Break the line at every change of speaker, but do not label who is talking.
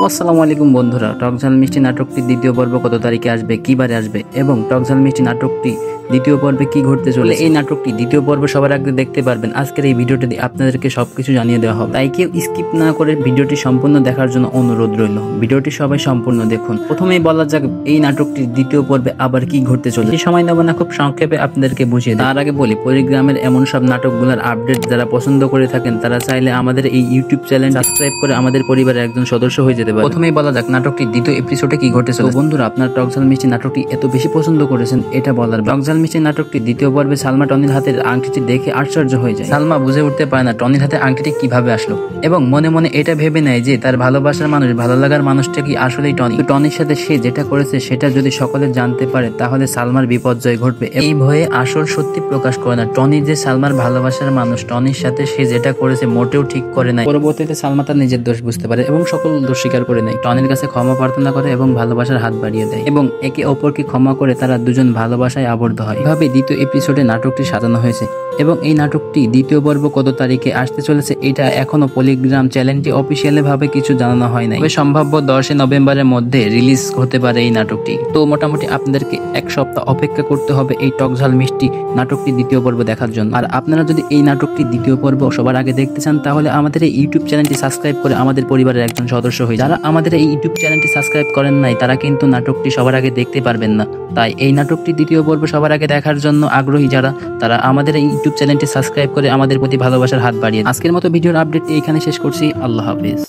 আসসালামু আলাইকুম বন্ধুরা, টকঝাল মিষ্টি নাটকটির দ্বিতীয় পর্ব কত তারিখে আসবে, কী বারে আসবে এবং টকঝাল মিষ্টি নাটকটি দ্বিতীয় পর্বে কি ঘটতে চলে, এই নাটকটি দ্বিতীয় পর্ব সবার আগে দেখতে পারবেন আজকের এই ভিডিওটি আপনাদেরকে সবকিছু জানিয়ে দেওয়া হবে। তাই কেউ স্কিপ না করে ভিডিওটি সম্পূর্ণ দেখার জন্য অনুরোধ রইল। ভিডিওটি সবাই সম্পূর্ণ দেখুন। প্রথমেই বলা যাক এই নাটকটির দ্বিতীয় পর্বে আবার কি ঘটতে চলে। এই সময় নেব না, খুব সংক্ষেপে আপনাদেরকে বুঝিয়ে দেয়। তার আগে বলি, পরিগ্রামের এমন সব নাটকগুলোর আপডেট যারা পছন্দ করে থাকেন তারা চাইলে আমাদের এই ইউটিউব চ্যানেল সাবস্ক্রাইব করে আমাদের পরিবারের একজন সদস্য হয়ে যেতে পারে। প্রথমেই বলা যাক নাটকটির দ্বিতীয় এপিসোডে কি ঘটেছে। বন্ধুরা, আপনার টকঝাল মিষ্টি নাটকটি এত বেশি পছন্দ করেছেন এটা বলার। টকঝাল মিষ্টি নাটকটি দ্বিতীয় পর্বে সালমা টনির হাতের আংটিটি দেখে আশ্চর্য হয়ে যায়। সালমা বুঝে উঠতে পারে না টনির হাতে আংটিটি কিভাবে আসলো এবং মনে মনে এটা ভেবে নেয় যে তার ভালোবাসার মানুষ, ভালো লাগার মানুষটা কি আসলেই টনি। টনির সাথে সে যেটা করেছে সেটা যদি সকলে জানতে পারে তাহলে সালমার বিপর্যয় ঘটবে। এই ভয়ে আসল সত্যি প্রকাশ করে না। টনি যে সালমার ভালোবাসার মানুষ, টনির সাথে সে যেটা করেছে মোটেও ঠিক করে নাই। পরবর্তীতে সালমা তার নিজের দোষ বুঝতে পারে এবং সকল দোষ স্বীকার করে নেয়। টনির কাছে ক্ষমা প্রার্থনা করে এবং ভালোবাসার হাত বাড়িয়ে দেয় এবং একে অপরকে ক্ষমা করে তারা দুজন ভালোবাসায় আবদ্ধ হয়। এভাবে দ্বিতীয় এপিসোডে নাটকটি সাজানো হয়েছে এবং এই নাটকটি দ্বিতীয় পর্ব কত তারিখে আসতে চলেছে এটা এখনো পলিগ্রাম চ্যানেলটি অফিসিয়ালি ভাবে কিছু জানানো হয় নাই। তবে সম্ভাব্য 10 নভেম্বরের মধ্যে রিলিজ হতে পারে এই নাটকটি। তো মোটামুটি আপনাদেরকে এক সপ্তাহ অপেক্ষা করতে হবে এই টকঝাল মিষ্টি নাটকটি দ্বিতীয় পর্ব দেখার জন্য। আর আপনারা যদি এই নাটকটি দ্বিতীয় পর্ব সবার আগে দেখতে চান তাহলে আমাদের এই ইউটিউব চ্যানেলটি সাবস্ক্রাইব করে আমাদের পরিবারের একজন সদস্য হয়ে। যারা আমাদের এই ইউটিউব চ্যানেলটি সাবস্ক্রাইব করেন নাই তারা কিন্তু নাটকটি সবার আগে দেখতে পারবেন না। তাই এই নাটকটি দ্বিতীয় পর্ব সবার আগে দেখার জন্য আগ্রহী যারা, তারা আমাদের এই ইউটিউব চ্যানেলটি সাবস্ক্রাইব করে আমাদের প্রতি ভালোবাসার হাত বাড়িয়ে। আজকের মতো ভিডিওর আপডেটটি এখানে শেষ করছি। আল্লাহ হাফিজ।